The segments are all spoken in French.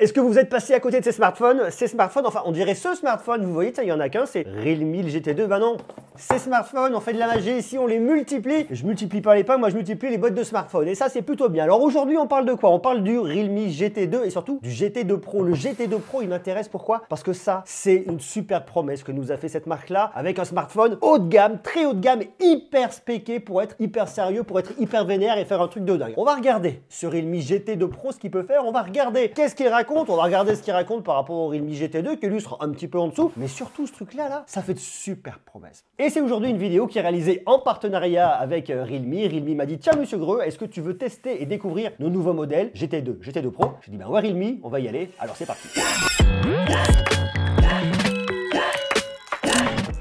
Est-ce que vous êtes passé à côté de ces smartphones? Ces smartphones, enfin on dirait ce smartphone, vous voyez, il y en a qu'un, c'est Realme le GT2. Ben non, ces smartphones, on fait de la magie ici, on les multiplie. Je multiplie pas les pains, moi je multiplie les boîtes de smartphones. Et ça c'est plutôt bien. Alors aujourd'hui on parle de quoi? On parle du Realme GT2 et surtout du GT2 Pro. Le GT2 Pro il m'intéresse, pourquoi? Parce que ça c'est une super promesse que nous a fait cette marque-là avec un smartphone haut de gamme, très haut de gamme, hyper spéqué pour être hyper sérieux, pour être hyper vénère et faire un truc de dingue. On va regarder ce Realme GT2 Pro ce qu'il peut faire, on va regarder qu'est-ce qu'il raconte, on va regarder ce qu'il raconte par rapport au Realme GT2 qui lui sera un petit peu en dessous, mais surtout ce truc-là, ça fait de super promesses. Et c'est aujourd'hui une vidéo qui est réalisée en partenariat avec Realme. Realme m'a dit tiens monsieur Greux, est-ce que tu veux tester et découvrir nos nouveaux modèles GT2, GT2 Pro? Je dis ben ouais Realme, on va y aller, alors c'est parti.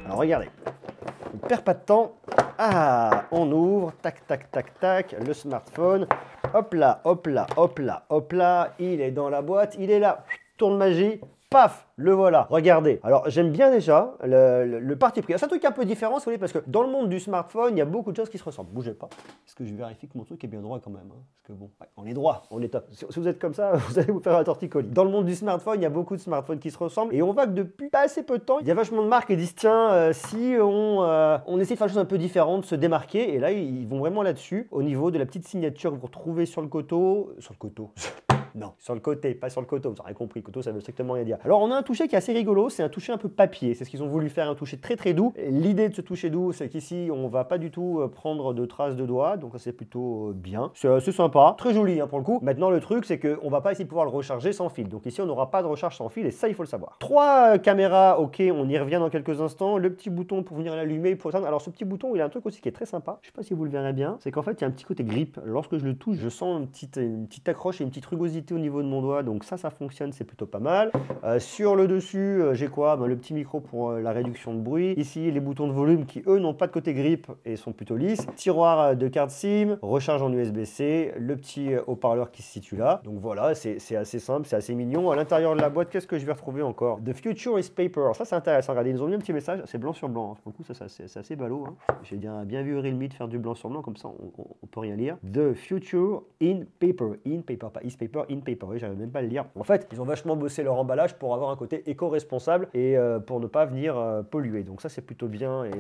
Alors regardez, on ne perd pas de temps. Ah, on ouvre, tac, tac, tac, tac, le smartphone. Hop là, hop là, hop là, hop là. Il est dans la boîte, il est là. Tourne magie, paf, le voilà. Regardez. Alors, j'aime bien déjà le parti pris. C'est un truc un peu différent, si vous voulez, parce que dans le monde du smartphone, il y a beaucoup de choses qui se ressemblent. Bougez pas. Est-ce que je vérifie que mon truc est bien droit quand même, hein? Parce que bon, ouais, on est droit, on est top. Si vous êtes comme ça, vous allez vous faire un torticolis. Dans le monde du smartphone, il y a beaucoup de smartphones qui se ressemblent. Et on voit que depuis pas assez peu de temps, il y a vachement de marques qui disent tiens, si on essaie de faire des choses un peu différentes, se démarquer. Et là, ils vont vraiment là-dessus, au niveau de la petite signature que vous retrouvez sur le coteau. Sur le coteau. Non, sur le côté, pas sur le coteau, vous aurez compris, coteau ça veut strictement rien dire. Alors on a un toucher qui est assez rigolo, c'est un toucher un peu papier, c'est ce qu'ils ont voulu faire, un toucher très très doux. L'idée de ce toucher doux, c'est qu'ici on va pas du tout prendre de traces de doigts, donc c'est plutôt bien. C'est sympa, très joli hein, pour le coup. Maintenant le truc c'est qu'on va pas ici pouvoir le recharger sans fil, donc ici on n'aura pas de recharge sans fil et ça il faut le savoir. 3 caméras, ok, on y revient dans quelques instants. Le petit bouton pour venir l'allumer, pour éteindre. Alors ce petit bouton, il a un truc aussi qui est très sympa, je sais pas si vous le verrez bien, c'est qu'en fait il y a un petit côté grip. Lorsque je le touche, je sens une petite accroche et une petite rugosité au niveau de mon doigt. Donc ça fonctionne, c'est plutôt pas mal. Sur le dessus, j'ai quoi? Le petit micro pour la réduction de bruit. Ici, les boutons de volume qui, eux, n'ont pas de côté grip et sont plutôt lisses. Tiroir de carte SIM, recharge en USB-C, le petit haut-parleur qui se situe là. Donc voilà, c'est assez simple, c'est assez mignon. À l'intérieur de la boîte, qu'est-ce que je vais retrouver encore? The future is paper. Alors ça, c'est intéressant. Regardez, ils nous ont mis un petit message, c'est blanc sur blanc. Pour le coup, ça, c'est assez ballot. Hein. J'ai bien vu Realme de faire du blanc sur blanc, comme ça, on peut rien lire. The future in paper. In paper, pas is paper, in paper. Oui, j'arrive même pas à le lire. En fait, ils ont vachement bossé leur emballage pour avoir un côté éco-responsable et pour ne pas venir polluer. Donc ça, c'est plutôt bien et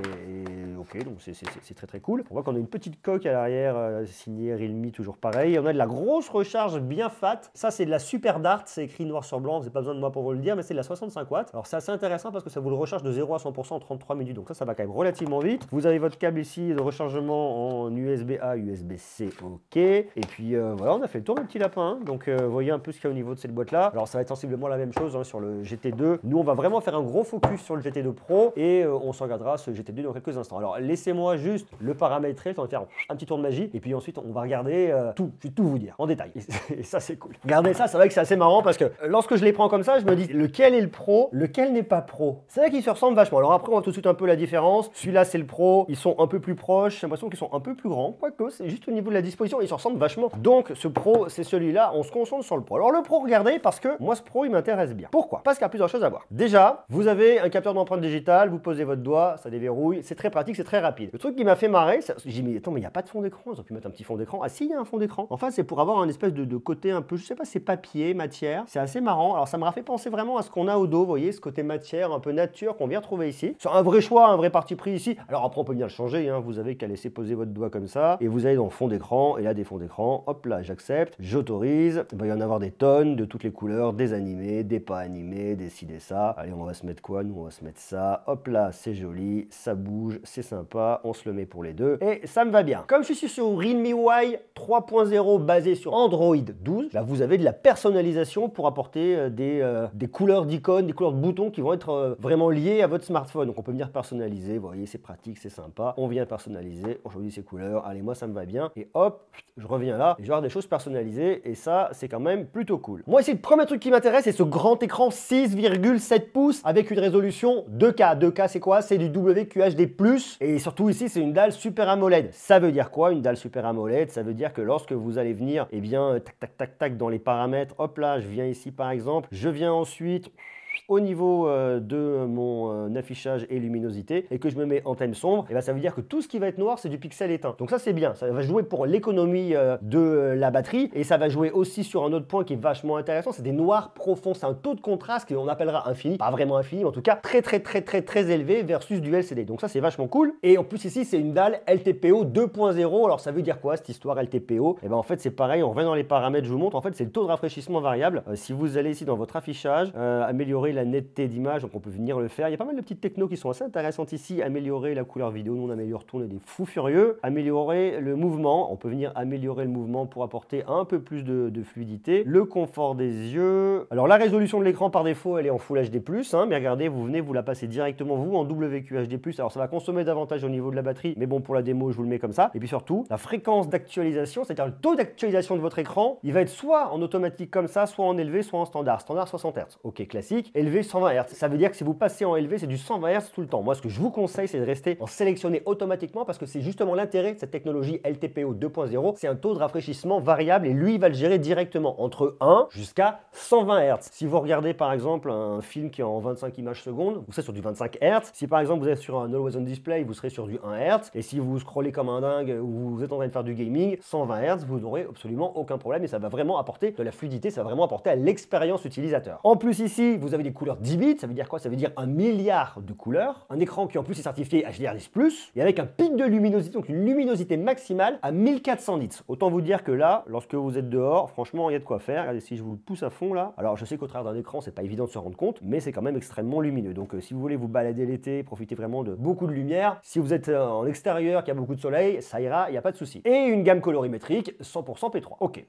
ok, donc c'est très très cool. On voit qu'on a une petite coque à l'arrière signée Realme, toujours pareil. On a de la grosse recharge bien fat. Ça, c'est de la Super Dart. C'est écrit noir sur blanc. Vous n'avez pas besoin de moi pour vous le dire, mais c'est de la 65 watts. Alors c'est assez intéressant parce que ça vous le recharge de 0 à 100% en 33 minutes. Donc ça va quand même relativement vite. Vous avez votre câble ici de rechargement en USB-A, USB-C, ok. Et puis voilà, on a fait le tour du petit lapin. Hein. Donc vous voyez un peu ce qu'il y a au niveau de cette boîte là. Alors ça va être sensiblement la même chose hein, sur le GT2. Nous on va vraiment faire un gros focus sur le GT2 Pro et on se regardera ce GT2 dans quelques instants. Alors laissez-moi juste le paramétrer, on va faire un petit tour de magie et puis ensuite on va regarder tout, je vais tout vous dire en détail. Et ça c'est cool. Regardez ça, c'est vrai que c'est assez marrant parce que lorsque je les prends comme ça, je me dis lequel est le Pro, lequel n'est pas Pro. C'est vrai qu'ils se ressemblent vachement. Alors après on voit tout de suite un peu la différence. Celui-là c'est le Pro, ils sont un peu plus proches, j'ai l'impression qu'ils sont un peu plus grands, quoique c'est juste au niveau de la disposition, ils se ressemblent vachement. Donc ce Pro c'est celui-là, on se concentre sur le Pro. Alors le Pro, regardez, parce que moi ce Pro il m'intéresse bien. Pourquoi? Parce qu'il y a plusieurs choses à voir. Déjà, vous avez un capteur d'empreinte digitale, vous posez votre doigt, ça déverrouille, c'est très pratique, c'est très rapide. Le truc qui m'a fait marrer, j'ai dit mais attends mais il n'y a pas de fond d'écran, ils ont pu mettre un petit fond d'écran. Ah si, il y a un fond d'écran. En fait c'est pour avoir un espèce de côté un peu, je sais pas, c'est papier, matière, c'est assez marrant. Alors ça m'a fait penser vraiment à ce qu'on a au dos, vous voyez, ce côté matière, un peu nature qu'on vient retrouver ici. C'est un vrai choix, un vrai parti pris ici. Alors après on peut bien le changer, hein. Vous avez qu'à laisser poser votre doigt comme ça et vous allez dans le fond d'écran et là des fonds d'écran, hop là j'accepte, j'autorise, il va y en avoir des tonnes de toutes les couleurs, des animés, des pas animés, des ci, des ça. Allez, on va se mettre quoi? Nous, on va se mettre ça. Hop là, c'est joli, ça bouge, c'est sympa. On se le met pour les deux et ça me va bien. Comme je suis sur Realme UI 3.0 basé sur Android 12, là, vous avez de la personnalisation pour apporter des couleurs d'icônes, des couleurs de boutons qui vont être vraiment liées à votre smartphone. Donc, on peut venir personnaliser. Vous voyez, c'est pratique, c'est sympa. On vient personnaliser, on choisit ses couleurs. Allez, moi, ça me va bien. Et hop, je reviens là. Et je vais avoir des choses personnalisées et ça, c'est quand même plutôt cool. Moi, ici, le premier truc qui m'intéresse, c'est ce grand écran 6,7 pouces avec une résolution 2K. 2K, c'est quoi? C'est du WQHD+. Et surtout ici, c'est une dalle Super AMOLED. Ça veut dire quoi, une dalle Super AMOLED? Ça veut dire que lorsque vous allez venir, eh bien, tac, tac, tac, tac, dans les paramètres, hop là, je viens ici par exemple, je viens ensuite au niveau de mon affichage et luminosité et que je me mets en thème sombre, et ben ça veut dire que tout ce qui va être noir, c'est du pixel éteint. Donc ça, c'est bien. Ça va jouer pour l'économie de la batterie et ça va jouer aussi sur un autre point qui est vachement intéressant, c'est des noirs profonds. C'est un taux de contraste qu'on appellera infini, pas vraiment infini, mais en tout cas très élevé versus du LCD. Donc ça, c'est vachement cool. Et en plus ici, c'est une dalle LTPO 2.0. Alors ça veut dire quoi cette histoire LTPO? Et ben en fait, c'est pareil, on revient dans les paramètres, je vous montre. En fait, c'est le taux de rafraîchissement variable. Si vous allez ici dans votre affichage, améliorer la netteté d'image, donc on peut venir le faire. Il y a pas mal de petites technos qui sont assez intéressantes ici. Améliorer la couleur vidéo, nous on améliore tout, on est des fous furieux. Améliorer le mouvement, on peut venir améliorer le mouvement pour apporter un peu plus de fluidité. Le confort des yeux. Alors la résolution de l'écran par défaut, elle est en Full HD+, hein, mais regardez, vous venez, vous la passez directement vous en WQHD+. Alors ça va consommer davantage au niveau de la batterie, mais bon, pour la démo, je vous le mets comme ça. Et puis surtout, la fréquence d'actualisation, c'est-à-dire le taux d'actualisation de votre écran, il va être soit en automatique comme ça, soit en élevé, soit en standard. Standard 60 Hz, ok, classique. Élevé 120 Hz. Ça veut dire que si vous passez en élevé, c'est du 120 Hz tout le temps. Moi, ce que je vous conseille, c'est de rester en sélectionné automatiquement parce que c'est justement l'intérêt de cette technologie LTPO 2.0. C'est un taux de rafraîchissement variable et lui, il va le gérer directement entre 1 jusqu'à 120 Hz. Si vous regardez par exemple un film qui est en 25 images secondes, vous serez sur du 25 Hz. Si par exemple vous êtes sur un Always On Display, vous serez sur du 1 Hz. Et si vous scrollez comme un dingue ou vous êtes en train de faire du gaming, 120 Hz, vous n'aurez absolument aucun problème et ça va vraiment apporter de la fluidité, ça va vraiment apporter à l'expérience utilisateur. En plus ici, vous avez des couleurs 10 bits, ça veut dire quoi? Ça veut dire 1 milliard de couleurs, un écran qui en plus est certifié HDR10+, et avec un pic de luminosité, donc une luminosité maximale à 1400 nits. Autant vous dire que là, lorsque vous êtes dehors, franchement, il y a de quoi faire. Regardez, si je vous le pousse à fond là, alors je sais qu'au travers d'un écran, c'est pas évident de se rendre compte, mais c'est quand même extrêmement lumineux. Donc si vous voulez vous balader l'été, profitez vraiment de beaucoup de lumière. Si vous êtes en extérieur, qu'il y a beaucoup de soleil, ça ira, il n'y a pas de souci. Et une gamme colorimétrique 100% P3. Ok.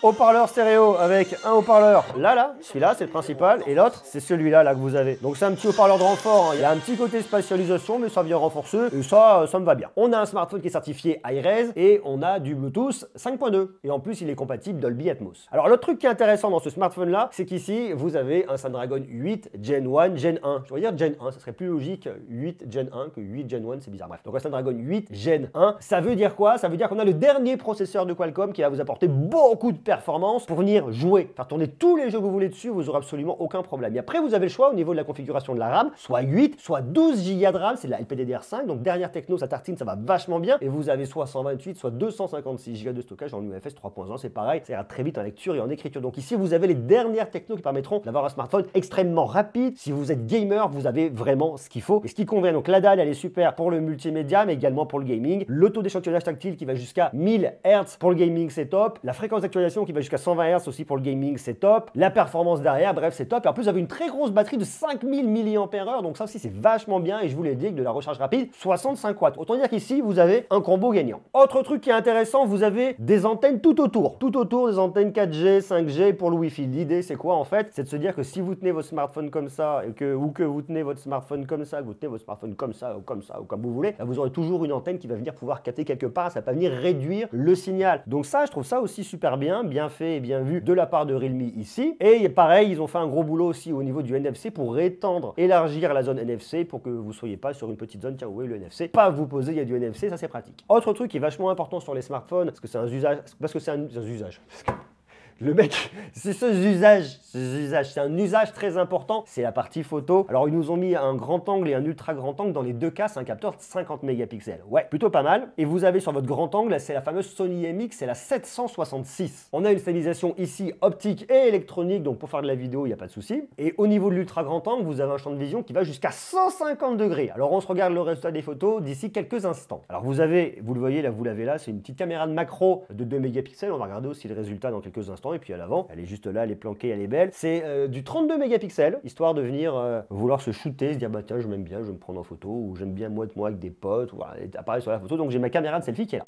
Haut-parleur stéréo avec un haut-parleur là, celui-là c'est le principal et l'autre c'est celui-là là que vous avez. Donc c'est un petit haut-parleur de renfort, hein. Il y a un petit côté spatialisation mais ça vient renforcer et ça me va bien. On a un smartphone qui est certifié iRes et on a du Bluetooth 5.2 et en plus il est compatible Dolby Atmos. Alors le truc qui est intéressant dans ce smartphone là, c'est qu'ici vous avez un Snapdragon 8 Gen 1, Gen 1. Je dois dire Gen 1, ça serait plus logique 8 Gen 1 que 8 Gen 1, c'est bizarre. Bref, donc un Snapdragon 8 Gen 1, ça veut dire quoi? Ça veut dire qu'on a le dernier processeur de Qualcomm qui va vous apporter beaucoup de performance pour venir jouer, faire tourner tous les jeux que vous voulez dessus, vous n'aurez absolument aucun problème. Et après, vous avez le choix au niveau de la configuration de la RAM, soit 8, soit 12 Go de RAM, c'est de la LPDDR5, donc dernière techno, ça tartine, ça va vachement bien. Et vous avez soit 128, soit 256 Go de stockage en UFS 3.1, c'est pareil, ça ira très vite en lecture et en écriture. Donc ici, vous avez les dernières technos qui permettront d'avoir un smartphone extrêmement rapide. Si vous êtes gamer, vous avez vraiment ce qu'il faut et ce qui convient. Donc la dalle, elle est super pour le multimédia, mais également pour le gaming. Le taux d'échantillonnage tactile qui va jusqu'à 1000 Hz pour le gaming, c'est top. La fréquence d'actualisation qui va jusqu'à 120 Hz aussi pour le gaming, c'est top. La performance derrière, bref, c'est top. Et en plus, vous avez une très grosse batterie de 5000 mAh, donc ça aussi, c'est vachement bien. Et je vous l'ai dit, avec de la recharge rapide, 65 watts. Autant dire qu'ici, vous avez un combo gagnant. Autre truc qui est intéressant, vous avez des antennes tout autour. Tout autour, des antennes 4G, 5G pour le Wi-Fi. L'idée, c'est quoi en fait? C'est de se dire que si vous tenez votre smartphone comme ça, et que vous tenez votre smartphone comme ça, que vous tenez votre smartphone comme ça, ou comme ça, ou comme vous voulez, là, vous aurez toujours une antenne qui va venir pouvoir capter quelque part. Ça va venir réduire le signal. Donc ça, je trouve ça aussi super bien fait et bien vu de la part de Realme ici. Et pareil, ils ont fait un gros boulot aussi au niveau du NFC pour étendre, élargir la zone NFC pour que vous ne soyez pas sur une petite zone, tiens, où est le NFC? Pas vous poser, il y a du NFC, ça c'est pratique. Autre truc qui est vachement important sur les smartphones, parce que c'est un usage, le mec, c'est c'est un usage très important, c'est la partie photo. Alors ils nous ont mis un grand angle et un ultra grand angle, dans les deux cas c'est un capteur de 50 mégapixels. Ouais, plutôt pas mal. Et vous avez sur votre grand angle, c'est la fameuse Sony MX, c'est la 766. On a une stabilisation ici optique et électronique, donc pour faire de la vidéo, il n'y a pas de souci. Et au niveau de l'ultra grand angle, vous avez un champ de vision qui va jusqu'à 150 degrés. Alors on se regarde le résultat des photos d'ici quelques instants. Alors vous le voyez là, vous l'avez là, c'est une petite caméra de macro de 2 mégapixels. On va regarder aussi le résultat dans quelques instants. Et puis à l'avant, elle est juste là, elle est planquée, elle est belle. C'est du 32 mégapixels, histoire de venir vouloir se shooter, se dire bah tiens, je m'aime bien, je vais me prendre en photo, ou j'aime bien moi avec des potes, ou voilà, apparaître sur la photo. Donc j'ai ma caméra de selfie qui est là.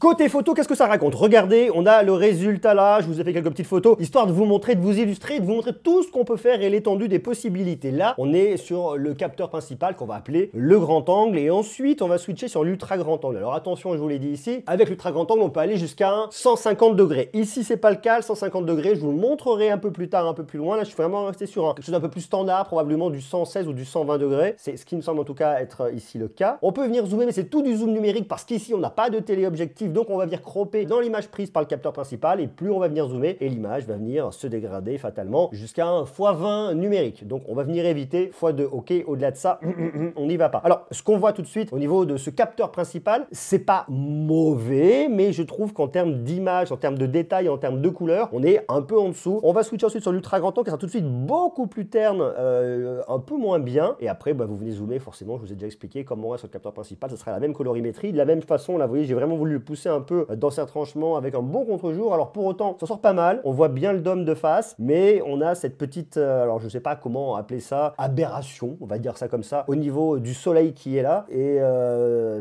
Côté photo, qu'est-ce que ça raconte? Regardez, on a le résultat là, je vous ai fait quelques petites photos, histoire de vous montrer, de vous illustrer, de vous montrer tout ce qu'on peut faire et l'étendue des possibilités. Là, on est sur le capteur principal qu'on va appeler le grand angle, et ensuite, on va switcher sur l'ultra grand angle. Alors attention, je vous l'ai dit ici, avec l'ultra grand angle, on peut aller jusqu'à 150 degrés. Ici, c'est pas le cas, 150 degrés, je vous le montrerai un peu plus tard, un peu plus loin. Là, je suis vraiment resté sur quelque chose d'un peu plus standard, probablement du 116 ou du 120 degrés. C'est ce qui me semble en tout cas être ici le cas. On peut venir zoomer, mais c'est tout du zoom numérique, parce qu'ici, on n'a pas de téléobjectif donc on va venir cropper dans l'image prise par le capteur principal, et plus on va venir zoomer, et l'image va venir se dégrader fatalement jusqu'à un x20 numérique. Donc on va venir éviter x2. Ok, au-delà de ça, on n'y va pas. Alors, ce qu'on voit tout de suite au niveau de ce capteur principal, c'est pas mauvais, mais je trouve qu'en termes d'image, en termes de détails, en termes de couleurs, on est un peu en dessous. On va switcher ensuite sur l'ultra grand angle qui sera tout de suite beaucoup plus terne, un peu moins bien. Et après, bah, vous venez zoomer, forcément, je vous ai déjà expliqué comment on va sur le capteur principal, ce sera la même colorimétrie, de la même façon. Là, vous voyez, j'ai vraiment voulu le pousser un peu dans ses retranchements avec un bon contre-jour. Alors pour autant, ça sort pas mal. On voit bien le dôme de face, mais on a cette petite, alors je sais pas comment appeler ça, aberration, on va dire ça comme ça, au niveau du soleil qui est là. Et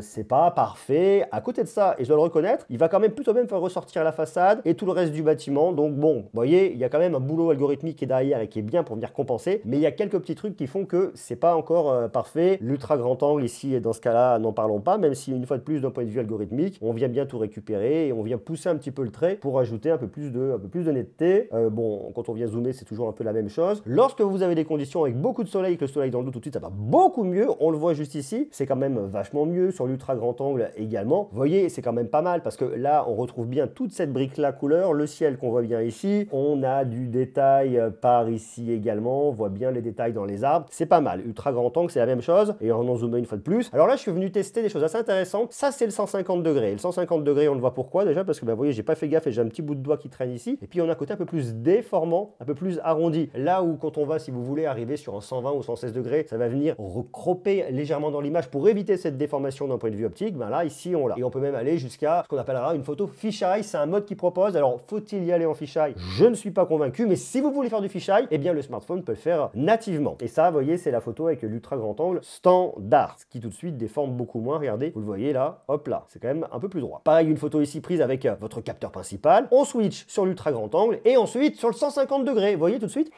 c'est pas parfait. À côté de ça, et je dois le reconnaître, il va quand même plutôt bien faire ressortir la façade et tout le reste du bâtiment. Donc bon, vous voyez, il y a quand même un boulot algorithmique qui est derrière et qui est bien pour venir compenser. Mais il y a quelques petits trucs qui font que c'est pas encore parfait. L'ultra grand angle ici, et dans ce cas-là, n'en parlons pas, même si une fois de plus, d'un point de vue algorithmique, on vient bien tout récupérer et on vient pousser un petit peu le trait pour ajouter un peu plus de netteté. Bon, quand on vient zoomer, c'est toujours un peu la même chose. Lorsque vous avez des conditions avec beaucoup de soleil, que le soleil dans le dos tout de suite, ça va beaucoup mieux. On le voit juste ici, c'est quand même vachement mieux sur l'ultra grand angle également. Vous voyez, c'est quand même pas mal parce que là, on retrouve bien toute cette brique-là couleur, le ciel qu'on voit bien ici. On a du détail par ici également. On voit bien les détails dans les arbres. C'est pas mal. Ultra grand angle, c'est la même chose. Et on en zoome une fois de plus. Alors là, je suis venu tester des choses assez intéressantes. Ça, c'est le 150 degrés. Le 150 degrés, on le voit pourquoi déjà parce que, bah, vous voyez, j'ai pas fait gaffe et j'ai un petit bout de doigt qui traîne ici. Et puis, on a un côté un peu plus déformant, un peu plus arrondi. Là où, quand on va, si vous voulez, arriver sur un 120 ou 116 degrés, ça va venir recropper légèrement dans l'image pour éviter cette déformation d'un point de vue optique. Ben là, ici, on l'a. Et on peut même aller jusqu'à ce qu'on appellera une photo fisheye. C'est un mode qui propose. Alors, faut-il y aller en fisheye? Je ne suis pas convaincu, mais si vous voulez faire du fisheye, eh bien, le smartphone peut le faire nativement. Et ça, vous voyez, c'est la photo avec l'ultra grand angle standard, ce qui tout de suite déforme beaucoup moins. Regardez, vous le voyez là, hop là, c'est quand même un peu plus droit. Pareil, une photo ici prise avec votre capteur principal. On switch sur l'ultra grand angle et ensuite sur le 150 degrés. Vous voyez tout de suite,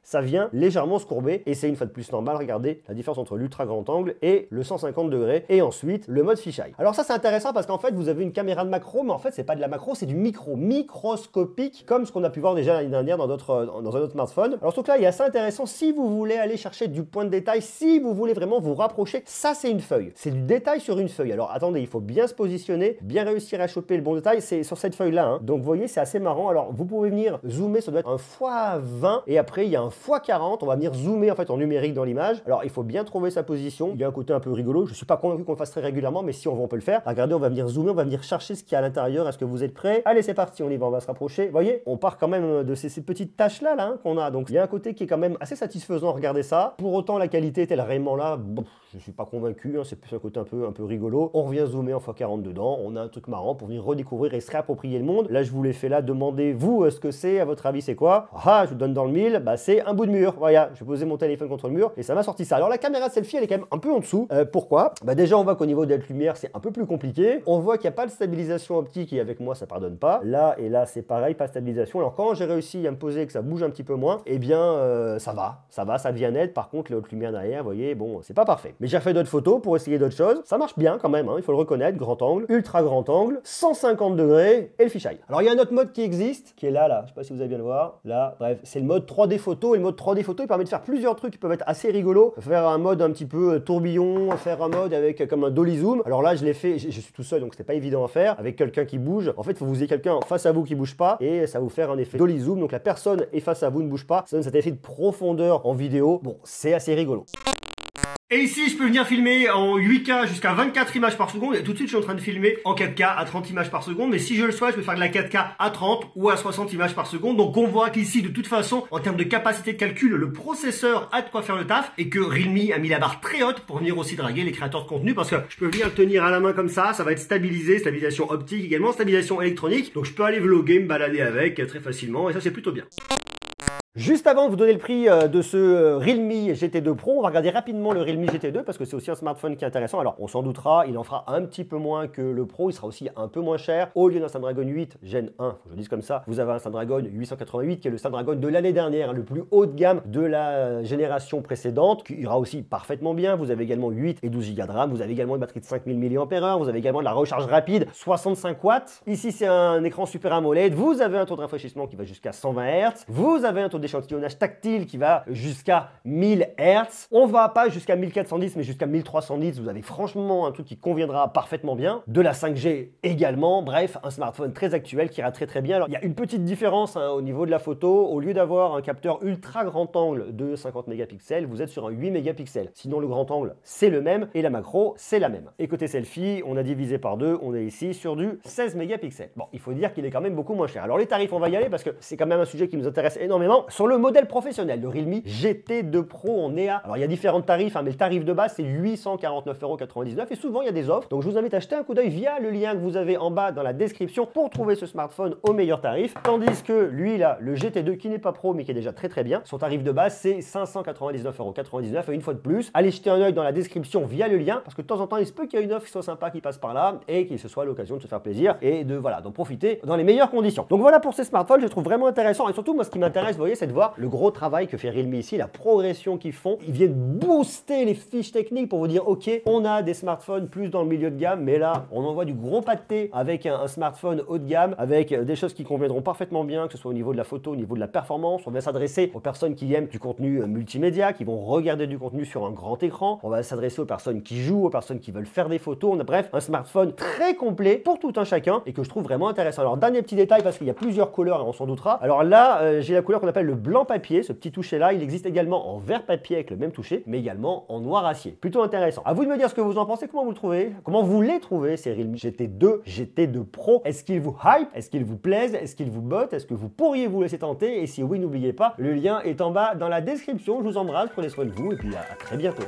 ça vient légèrement se courber et c'est une fois de plus normal. Regardez la différence entre l'ultra grand angle et le 150 degrés et ensuite le mode fisheye. Alors ça c'est intéressant parce qu'en fait vous avez une caméra de macro, mais en fait c'est pas de la macro, c'est du microscopique comme ce qu'on a pu voir déjà l'année dernière dans un autre smartphone. Alors ce truc là il est assez intéressant si vous voulez aller chercher du point de détail, si vous voulez vraiment vous rapprocher. Ça c'est une feuille, c'est du détail sur une feuille. Alors attendez, il faut bien se positionner, bien réussir à choper le bon détail. C'est sur cette feuille là, hein. Donc vous voyez c'est assez marrant. Alors vous pouvez venir zoomer, ça doit être un x20 et après il y a un x40, on va venir zoomer en fait en numérique dans l'image. Alors il faut bien trouver sa position. Il y a un côté un peu rigolo. Je suis pas convaincu qu'on le fasse très régulièrement, mais si on veut, on peut le faire. Regardez, on va venir zoomer, on va venir chercher ce qu'il y a à l'intérieur. Est-ce que vous êtes prêts? Allez, c'est parti, on y va, on va se rapprocher. Vous voyez, on part quand même de ces petites tâches là, hein, qu'on a. Donc il y a un côté qui est quand même assez satisfaisant. Regardez ça. Pour autant, la qualité est-elle réellement là? Bon, je suis pas convaincu, hein, c'est plus un côté un peu rigolo. On revient zoomer en x40 dedans. On a un truc marrant pour venir redécouvrir et se réapproprier le monde. Là, je vous l'ai fait là. Demandez-vous ce que c'est. À votre avis, c'est quoi? Ah, je vous donne dans le mille. Bah, c'est un bout de mur. Voilà, je vais poser mon téléphone contre le mur et ça m'a sorti ça. Alors la caméra de selfie, elle est quand même un peu en dessous. Pourquoi? Bah déjà, on voit qu'au niveau de la lumière, c'est un peu plus compliqué. On voit qu'il n'y a pas de stabilisation optique et avec moi, ça pardonne pas. Là et là, c'est pareil, pas de stabilisation. Alors quand j'ai réussi à me poser et que ça bouge un petit peu moins, eh bien, ça va, ça devient net. Par contre, les hautes lumières derrière, vous voyez, bon, c'est pas parfait. Mais j'ai fait d'autres photos pour essayer d'autres choses. Ça marche bien quand même, hein, il faut le reconnaître. Grand angle, ultra grand angle, 150 degrés et le fisheye. Alors il y a un autre mode qui existe, qui est là, je sais pas si vous allez bien le voir. Là, bref, c'est le mode 3D photo. Et le mode 3D photo, il permet de faire plusieurs trucs qui peuvent être assez rigolos. Faire un mode un petit peu tourbillon, faire un mode avec comme un dolly zoom. Alors là, je l'ai fait, je suis tout seul, donc c'était pas évident à faire. Avec quelqu'un qui bouge. En fait, il faut que vous ayez quelqu'un face à vous qui bouge pas et ça va vous faire un effet dolly zoom. Donc la personne est face à vous, ne bouge pas. Ça donne cet effet de profondeur en vidéo. Bon, c'est assez rigolo. Et ici, je peux venir filmer en 8K jusqu'à 24 images par seconde. Et tout de suite, je suis en train de filmer en 4K à 30 images par seconde. Mais si je le souhaite, je peux faire de la 4K à 30 ou à 60 images par seconde. Donc, on voit qu'ici, de toute façon, en termes de capacité de calcul, le processeur a de quoi faire le taf. Et que Realme a mis la barre très haute pour venir aussi draguer les créateurs de contenu. Parce que je peux venir le tenir à la main comme ça. Ça va être stabilisé, stabilisation optique également, stabilisation électronique. Donc, je peux aller vlogger, me balader avec très facilement. Et ça, c'est plutôt bien. Juste avant de vous donner le prix de ce Realme GT2 Pro, on va regarder rapidement le Realme GT2 parce que c'est aussi un smartphone qui est intéressant. Alors, on s'en doutera, il en fera un petit peu moins que le Pro, il sera aussi un peu moins cher. Au lieu d'un Snapdragon 8 Gen 1, faut que je le dise comme ça, vous avez un Snapdragon 888 qui est le Snapdragon de l'année dernière, le plus haut de gamme de la génération précédente, qui ira aussi parfaitement bien. Vous avez également 8 et 12 Go de RAM, vous avez également une batterie de 5000 mAh, vous avez également de la recharge rapide, 65 watts. Ici, c'est un écran Super AMOLED, vous avez un taux de rafraîchissement qui va jusqu'à 120 Hz, vous avez un taux d'échantillonnage tactile qui va jusqu'à 1000 Hz. On va pas jusqu'à 1410 mais jusqu'à 1310. Vous avez franchement un truc qui conviendra parfaitement bien. De la 5G également. Bref, un smartphone très actuel qui ira très bien. Alors, il y a une petite différence hein, au niveau de la photo. Au lieu d'avoir un capteur ultra grand angle de 50 mégapixels, vous êtes sur un 8 mégapixels. Sinon, le grand angle, c'est le même et la macro, c'est la même. Et côté selfie, on a divisé par deux. On est ici sur du 16 mégapixels. Bon, il faut dire qu'il est quand même beaucoup moins cher. Alors, les tarifs, on va y aller parce que c'est quand même un sujet qui nous intéresse énormément. Sur le modèle professionnel, le Realme GT2 Pro, on est à... Alors, il y a différents tarifs, hein, mais le tarif de base, c'est 849,99 € et souvent, il y a des offres. Donc, je vous invite à jeter un coup d'œil via le lien que vous avez en bas dans la description pour trouver ce smartphone au meilleur tarif. Tandis que lui, là, le GT2 qui n'est pas pro, mais qui est déjà très bien, son tarif de base, c'est 599,99 € et une fois de plus, allez jeter un œil dans la description via le lien parce que de temps en temps, il se peut qu'il y ait une offre qui soit sympa qui passe par là et qu'il se soit l'occasion de se faire plaisir et de, voilà, d'en profiter dans les meilleures conditions. Donc voilà pour ces smartphones, je les trouve vraiment intéressants et surtout, moi, ce qui m'intéresse, vous voyez, c'est de voir le gros travail que fait Realme ici, la progression qu'ils font. Ils viennent booster les fiches techniques pour vous dire, ok, on a des smartphones plus dans le milieu de gamme, mais là, on envoie du gros pâté avec un smartphone haut de gamme, avec des choses qui conviendront parfaitement bien, que ce soit au niveau de la photo, au niveau de la performance. On va s'adresser aux personnes qui aiment du contenu multimédia, qui vont regarder du contenu sur un grand écran. On va s'adresser aux personnes qui jouent, aux personnes qui veulent faire des photos. On a bref un smartphone très complet pour tout un chacun et que je trouve vraiment intéressant. Alors, dernier petit détail parce qu'il y a plusieurs couleurs et on s'en doutera. Alors là, j'ai la couleur qu'on appelle le blanc papier, ce petit toucher là. Il existe également en vert papier avec le même toucher, mais également en noir acier. Plutôt intéressant. À vous de me dire ce que vous en pensez, comment vous le trouvez, comment vous les trouvez, ces Realme GT2, GT2 Pro. Est-ce qu'ils vous hype? Est-ce qu'ils vous plaisent? Est-ce qu'ils vous bottent? Est-ce que vous pourriez vous laisser tenter? Et si oui, n'oubliez pas, le lien est en bas dans la description. Je vous embrasse, prenez soin de vous et puis à très bientôt.